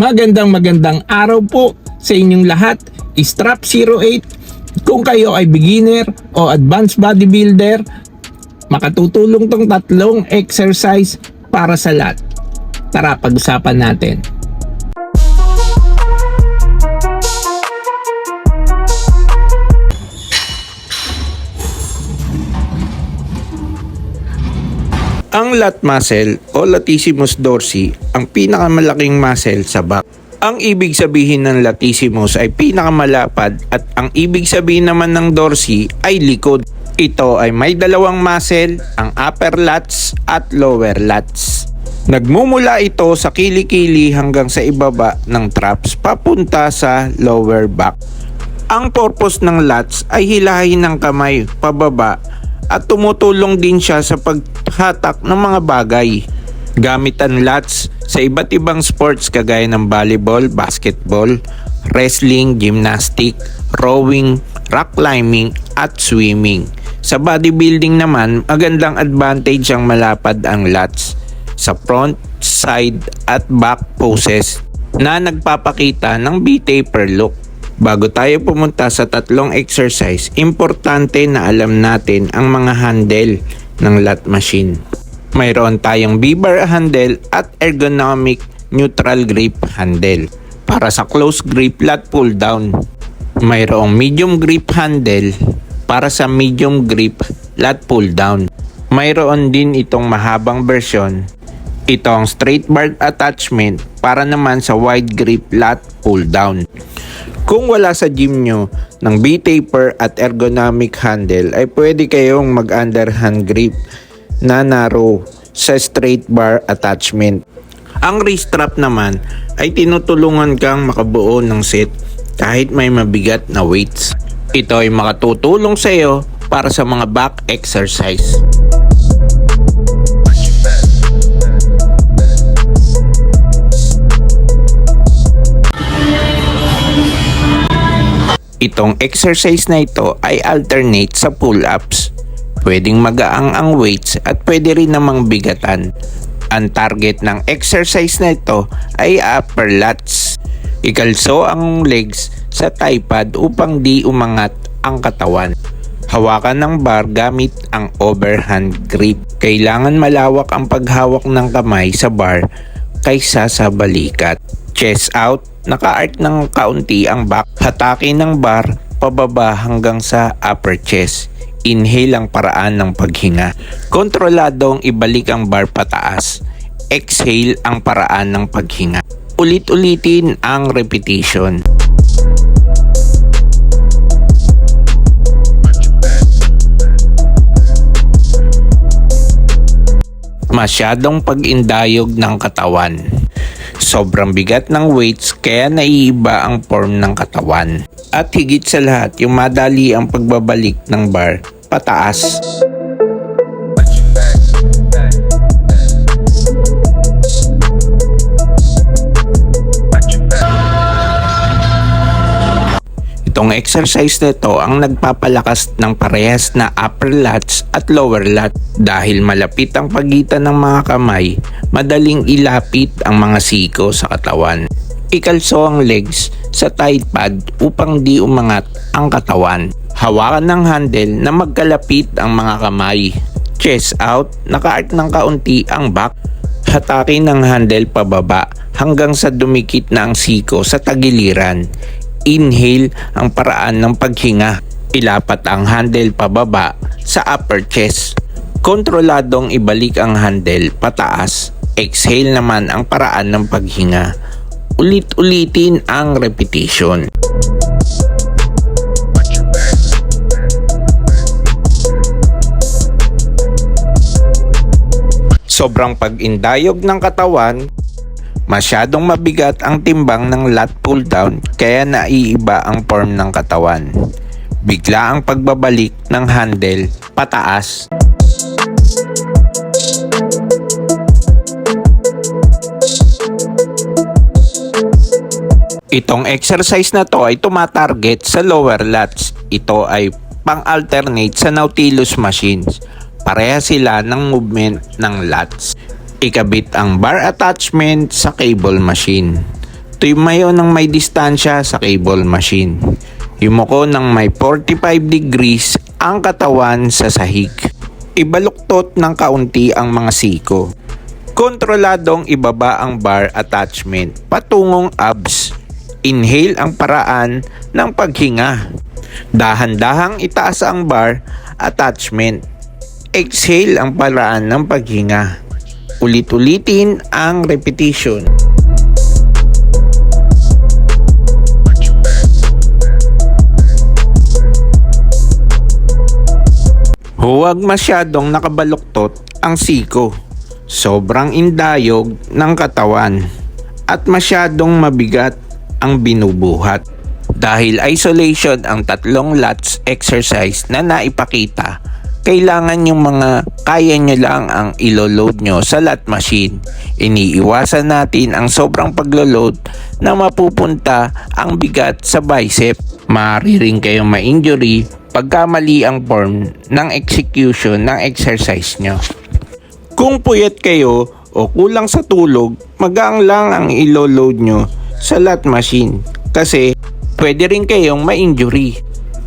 Magandang araw po sa inyong lahat. Strap 08. Kung kayo ay beginner o advanced bodybuilder, makatutulong tong tatlong exercise para sa lahat. Tara, pag-usapan natin. Ang lat muscle o latissimus dorsi ang pinakamalaking muscle sa back. Ang ibig sabihin ng latissimus ay pinakamalapad at ang ibig sabihin naman ng dorsi ay likod. Ito ay may dalawang muscle, ang upper lats at lower lats. Nagmumula ito sa kilikili hanggang sa ibaba ng traps papunta sa lower back. Ang purpose ng lats ay hilahin ng kamay pababa at tumutulong din siya sa paghatak ng mga bagay. Gamit ang lats sa iba't ibang sports kagaya ng volleyball, basketball, wrestling, gymnastic, rowing, rock climbing at swimming. Sa bodybuilding naman, magandang advantage ang malapad ang lats sa front, side at back poses na nagpapakita ng B-taper look. Bago tayo pumunta sa tatlong exercise, importante na alam natin ang mga handle ng lat machine. Mayroon tayong V-bar handle at ergonomic neutral grip handle para sa close grip lat pull down. Mayroong medium grip handle para sa medium grip lat pull down. Mayroon din itong mahabang version. Ito ang straight bar attachment para naman sa wide grip lat pull down. Kung wala sa gym nyo ng B-taper at ergonomic handle ay pwede kayong mag-underhand grip na narrow sa straight bar attachment. Ang wrist strap naman ay tinutulungan kang makabuo ng set kahit may mabigat na weights. Ito ay makatutulong sa iyo para sa mga back exercise. Itong exercise na ito ay alternate sa pull-ups. Pwedeng magaang ang weights at pwede rin namang bigatan. Ang target ng exercise na ito ay upper lats. Ikalso ang legs sa thigh pad upang di umangat ang katawan. Hawakan ng bar gamit ang overhand grip. Kailangan malawak ang paghawak ng kamay sa bar kaysa sa balikat. Chest out, naka-arc ng kaunti ang back. Hatake ng bar pababa hanggang sa upper chest. Inhale ang paraan ng paghinga. Kontroladong ibalik ang bar pataas. Exhale ang paraan ng paghinga. Ulit-ulitin ang repetition. Masyadong pag-indayog ng katawan. Sobrang bigat ng weights kaya naiiba ang form ng katawan. At higit sa lahat, yung madali ang pagbabalik ng bar pataas. Itong exercise na ito ang nagpapalakas ng parehas na upper lats at lower lat. Dahil malapit ang pagitan ng mga kamay, madaling ilapit ang mga siko sa katawan. Ikalso ang legs sa thigh pad upang di umangat ang katawan. Hawakan ng handle na magkalapit ang mga kamay. Chest out, naka-arc ng kaunti ang back. Hatake ng handle pababa hanggang sa dumikit na ang siko sa tagiliran. Inhale ang paraan ng paghinga. Ilapat ang handle pababa sa upper chest. Kontroladong ibalik ang handle pataas. Exhale naman ang paraan ng paghinga. Ulit-ulitin ang repetition. Sobrang pag-indayog ng katawan, masyadong mabigat ang timbang ng lat pull down kaya naiiba ang form ng katawan. Bigla ang pagbabalik ng handle pataas. Itong exercise na to ay tumatarget sa lower lats. Ito ay pang-alternate sa Nautilus machines. Pareha sila ng movement ng lats. Ikabit ang bar attachment sa cable machine. Tumayo ng may distansya sa cable machine. Yumuko ng may 45 degrees ang katawan sa sahig. Ibaluktot ng kaunti ang mga siko. Kontroladong ibaba ang bar attachment patungong abs. Inhale ang paraan ng paghinga. Dahan-dahang itaas ang bar attachment. Exhale ang paraan ng paghinga. Ulit-ulitin ang repetition. Huwag masyadong nakabaluktot ang siko. Sobrang indayog ng katawan at masyadong mabigat ang binubuhat. Dahil isolation ang 3 lats exercise na naipakita, kailangan yung mga kaya nyo lang ang ilo-load nyo sa lat machine. Iniiwasan natin ang sobrang paglo-load na mapupunta ang bigat sa bicep. Maaari rin kayong ma-injury pagka mali ang form ng execution ng exercise nyo. Kung puyat kayo o kulang sa tulog, magaang lang ang ilo-load nyo sa lat machine kasi pwede rin kayong ma-injury.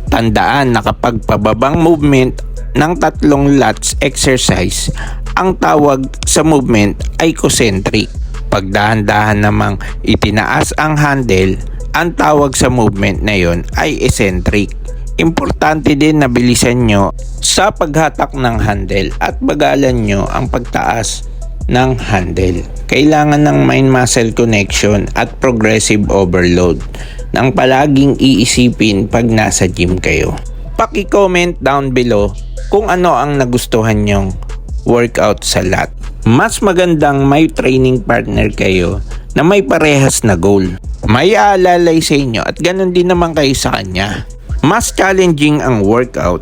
Tandaan na kapag pababang movement ng 3 lats exercise, ang tawag sa movement ay concentric. Pag dahan-dahan namang itinaas ang handle, ang tawag sa movement na yon ay eccentric. Importante din na bilisan nyo sa paghatak ng handle at bagalan nyo ang pagtaas ng handle. Kailangan ng mind muscle connection at progressive overload nang palaging iisipin pag nasa gym kayo. Paki-comment down below kung ano ang nagustuhan nyong workout sa lat. Mas magandang may training partner kayo na may parehas na goal. May aalalay sa inyo at ganun din naman kayo sa kanya. Mas challenging ang workout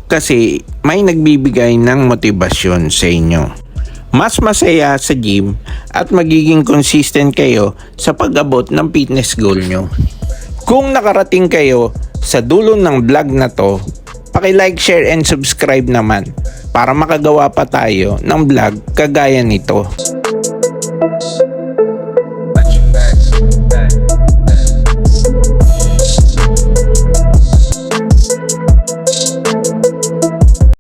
kasi may nagbibigay ng motibasyon sa inyo. Mas masaya sa gym at magiging consistent kayo sa pag-abot ng fitness goal nyo. Kung nakarating kayo sa dulo ng vlog na to, paki-like, share, and subscribe naman para makagawa pa tayo ng vlog kagaya nito.